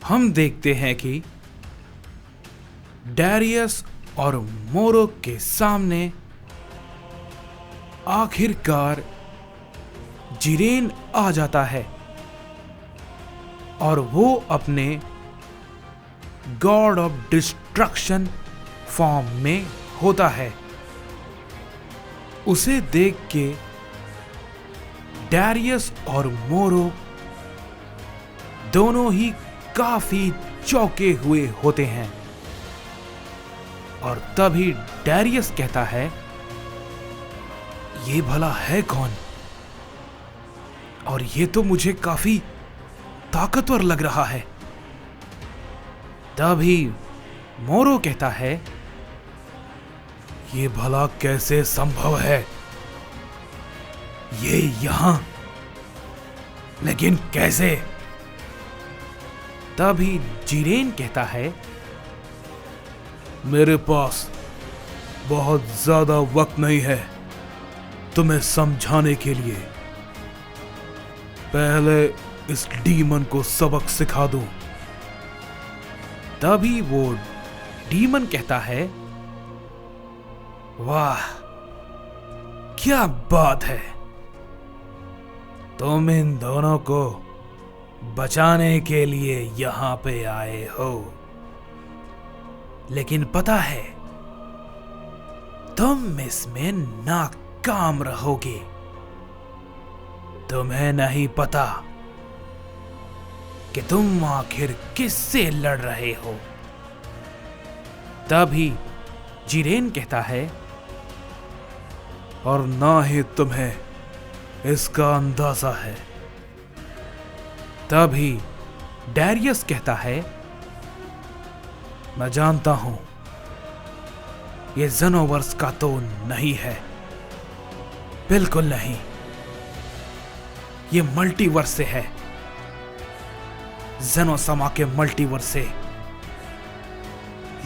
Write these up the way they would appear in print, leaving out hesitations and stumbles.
हम देखते हैं कि डैरियस और मोरो के सामने आखिरकार जिरेन आ जाता है और वो अपने गॉड ऑफ डिस्ट्रक्शन फॉर्म में होता है। उसे देख के डैरियस और मोरो दोनों ही काफी चौंके हुए होते हैं और तभी डैरियस कहता है, ये भला है कौन? और ये तो मुझे काफी ताकतवर लग रहा है। तभी मोरो कहता है, ये भला कैसे संभव है? ये यहां, लेकिन कैसे? तभी जिरेन कहता है, मेरे पास बहुत ज्यादा वक्त नहीं है तुम्हें समझाने के लिए। पहले इस डीमन को सबक सिखा दूं। तभी वो डीमन कहता है, वाह क्या बात है, तुम इन दोनों को बचाने के लिए यहां पे आए हो, लेकिन पता है तुम इसमें नाकाम रहोगे। तुम्हें नहीं पता कि तुम आखिर किससे लड़ रहे हो। तभी जिरेन कहता है, और ना ही तुम्हें इसका अंदाजा है। तभी डैरियस कहता है, मैं जानता हूं ये ज़ेनोवर्स का तो नहीं है, बिल्कुल नहीं, ये मल्टीवर्स से है, ज़ेनोसमा के मल्टीवर्स से।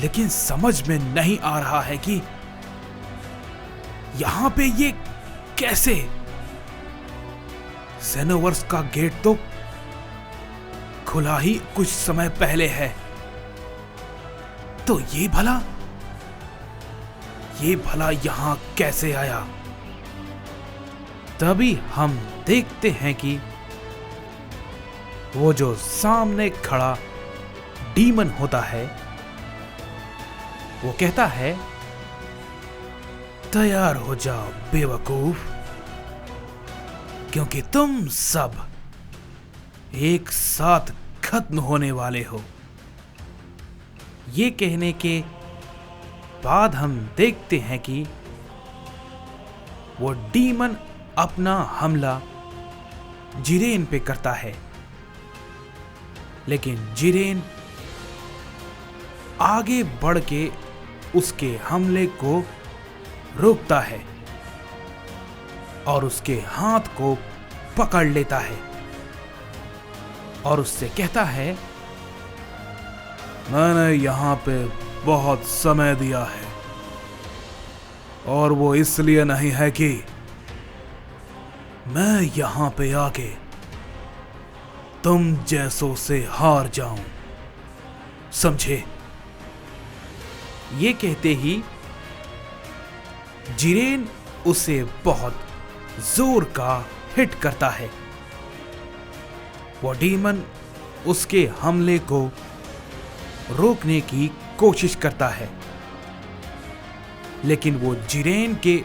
लेकिन समझ में नहीं आ रहा है कि यहां पे ये कैसे? ज़ेनोवर्स का गेट तो खुला ही कुछ समय पहले है, तो ये भला यहां कैसे आया? तभी हम देखते हैं कि वो जो सामने खड़ा डीमन होता है, वो कहता है, तैयार हो जाओ बेवकूफ, क्योंकि तुम सब एक साथ खत्म होने वाले हो। ये कहने के बाद हम देखते हैं कि वो डीमन अपना हमला जिरेन पे करता है, लेकिन जिरेन आगे बढ़ के उसके हमले को रोकता है और उसके हाथ को पकड़ लेता है और उससे कहता है, मैंने यहां पे बहुत समय दिया है, और वो इसलिए नहीं है कि मैं यहां पे आके तुम जैसों से हार जाऊं, समझे? ये कहते ही जिरेन उसे बहुत जोर का हिट करता है। वो डीमन उसके हमले को रोकने की कोशिश करता है, लेकिन वो जिरेन के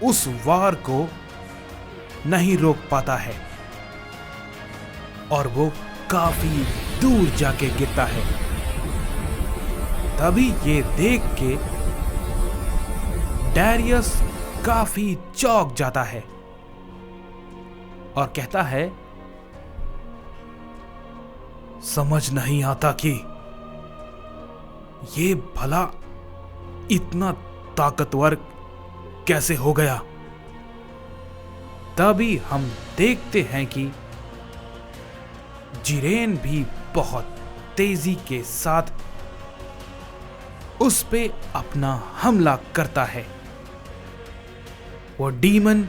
उस वार को नहीं रोक पाता है और वो काफी दूर जाके गिरता है। तभी ये देख के डैरियस काफी चौंक जाता है और कहता है, समझ नहीं आता कि ये भला इतना ताकतवर कैसे हो गया। तभी हम देखते हैं कि जिरेन भी बहुत तेजी के साथ उस पे अपना हमला करता है। वो डीमन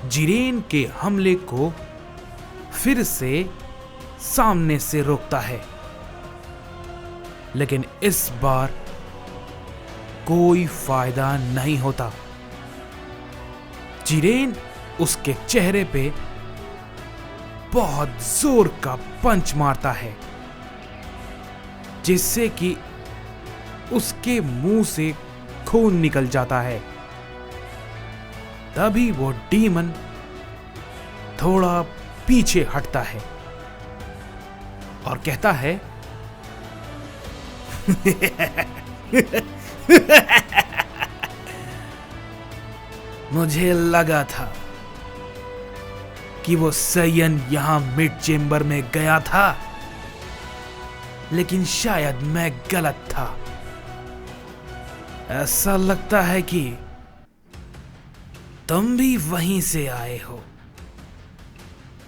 जिरेन के हमले को फिर से सामने से रोकता है, लेकिन इस बार कोई फायदा नहीं होता। जिरेन उसके चेहरे पे बहुत जोर का पंच मारता है, जिससे कि उसके मुंह से खून निकल जाता है। तभी वो डीमन थोड़ा पीछे हटता है और कहता है, मुझे लगा था कि वो सयन यहां मिड चेंबर में गया था, लेकिन शायद मैं गलत था। ऐसा लगता है कि तुम भी वहीं से आए हो,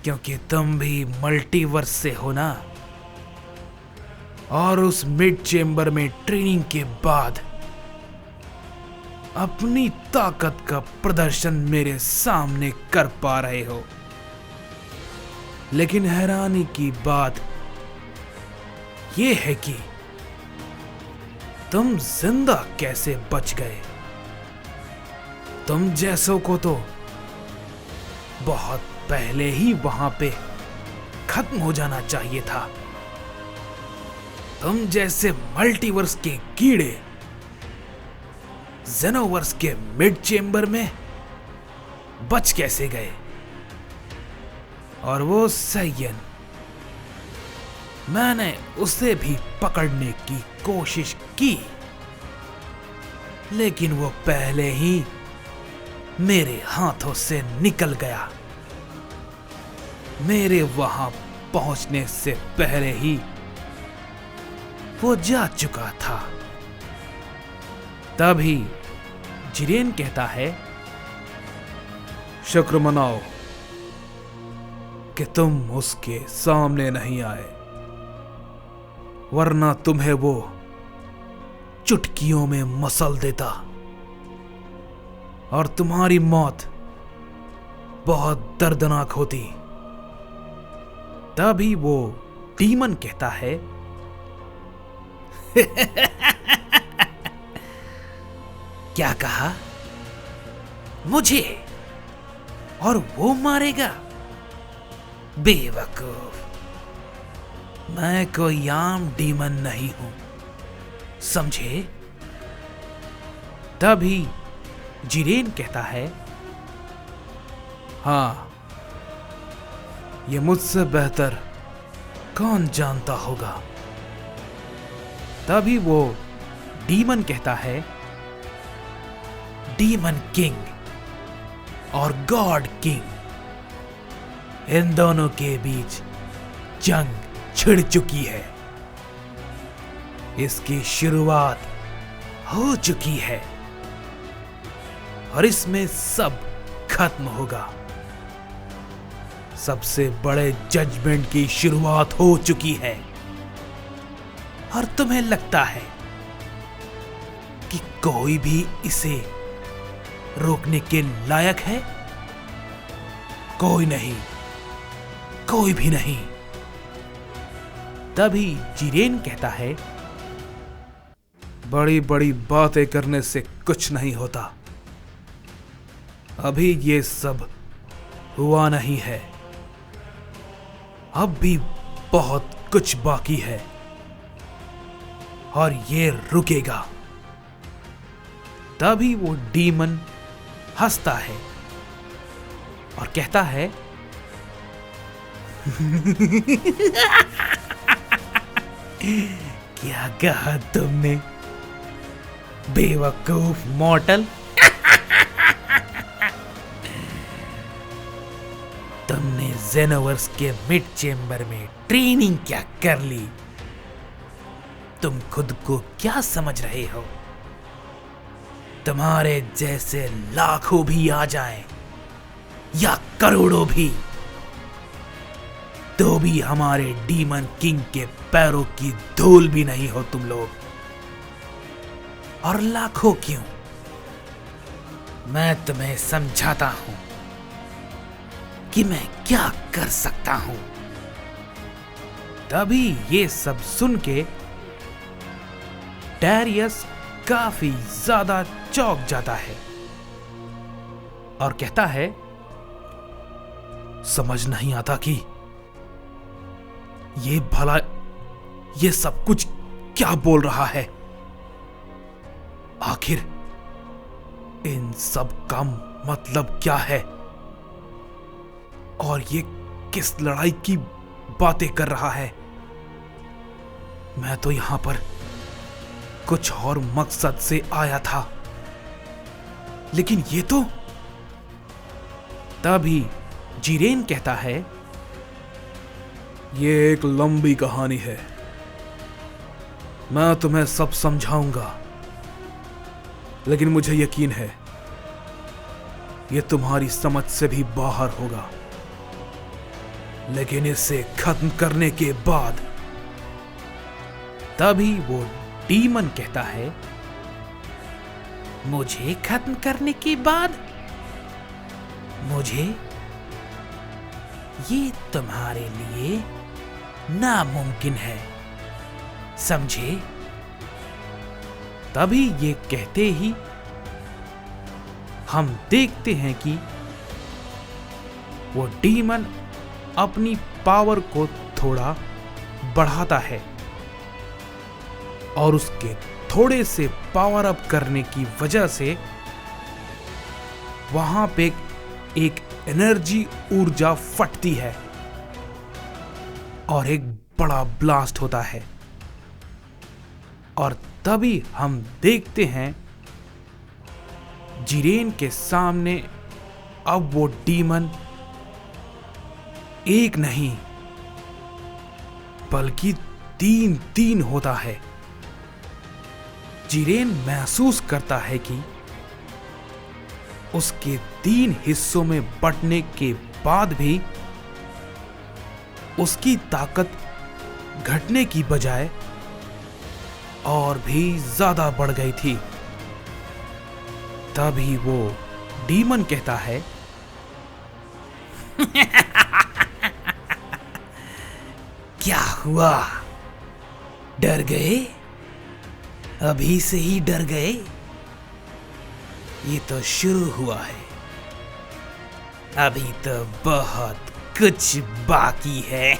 क्योंकि तुम भी मल्टीवर्स से हो ना। और उस मिड चेंबर में ट्रेनिंग के बाद अपनी ताकत का प्रदर्शन मेरे सामने कर पा रहे हो। लेकिन हैरानी की बात यह है कि तुम जिंदा कैसे बच गए। तुम जैसों को तो बहुत पहले ही वहां पे खत्म हो जाना चाहिए था। तुम जैसे मल्टीवर्स के कीड़े जेनोवर्स के मिड चेंबर में बच कैसे गए। और वो सयन, मैंने उसे भी पकड़ने की कोशिश की, लेकिन वो पहले ही मेरे हाथों से निकल गया। मेरे वहां पहुंचने से पहले ही वो जा चुका था। तभी जिरेन कहता है, शुक्र मनाओ कि तुम उसके सामने नहीं आए, वरना तुम्हें वो चुटकियों में मसल देता और तुम्हारी मौत बहुत दर्दनाक होती। तभी वो डीमन कहता है, क्या कहा? मुझे? और वो मारेगा? बेवकूफ, मैं कोई आम डीमन नहीं हूं, समझे? तभी जिरेन कहता है, हाँ, ये मुझसे बेहतर कौन जानता होगा। तभी वो डीमन कहता है, डीमन किंग और गॉड किंग, इन दोनों के बीच जंग छिड़ चुकी है। इसकी शुरुआत हो चुकी है और इसमें सब खत्म होगा। सबसे बड़े जजमेंट की शुरुआत हो चुकी है और तुम्हें लगता है कि कोई भी इसे रोकने के लायक है? कोई नहीं, कोई भी नहीं। तभी जिरेन कहता है, बड़ी बड़ी बातें करने से कुछ नहीं होता। अभी ये सब हुआ नहीं है, अब भी बहुत कुछ बाकी है और ये रुकेगा। तभी वो डीमन हंसता है और कहता है, क्या कहा तुमने बेवकूफ मॉर्टल? तुमने जेनोवर्स के मिड चेंबर में ट्रेनिंग क्या कर ली? तुम खुद को क्या समझ रहे हो? तुम्हारे जैसे लाखों भी आ जाएं या करोड़ों भी, तो भी हमारे डीमन किंग के पैरों की धूल भी नहीं हो तुम लोग। और लाखों क्यों, मैं तुम्हें समझाता हूं कि मैं क्या कर सकता हूं। तभी ये सब सुन के डैरियस काफी ज्यादा चौंक जाता है और कहता है, समझ नहीं आता कि ये भला ये सब कुछ क्या बोल रहा है। आखिर इन सब का मतलब क्या है और ये किस लड़ाई की बातें कर रहा है। मैं तो यहां पर कुछ और मकसद से आया था, लेकिन ये तो। तभी जिरेन कहता है, ये एक लंबी कहानी है, मैं तुम्हें सब समझाऊंगा, लेकिन मुझे यकीन है ये तुम्हारी समझ से भी बाहर होगा। लेकिन इसे खत्म करने के बाद। तभी वो डीमन कहता है, मुझे खत्म करने के बाद? मुझे? ये तुम्हारे लिए नामुमकिन है, समझे? तभी ये कहते ही हम देखते हैं कि वो डीमन अपनी पावर को थोड़ा बढ़ाता है और उसके थोड़े से पावर अप करने की वजह से वहां पे एक एनर्जी ऊर्जा फटती है और एक बड़ा ब्लास्ट होता है। और तभी हम देखते हैं जिरेन के सामने अब वो डीमन एक नहीं बल्कि 3 होता है। जिरेन महसूस करता है कि उसके 3 हिस्सों में बंटने के बाद भी उसकी ताकत घटने की बजाय और भी ज्यादा बढ़ गई थी। तभी वो डीमन कहता है, क्या हुआ, डर गए? अभी से ही डर गए? ये तो शुरू हुआ है, अभी तो बहुत कुछ बाकी है।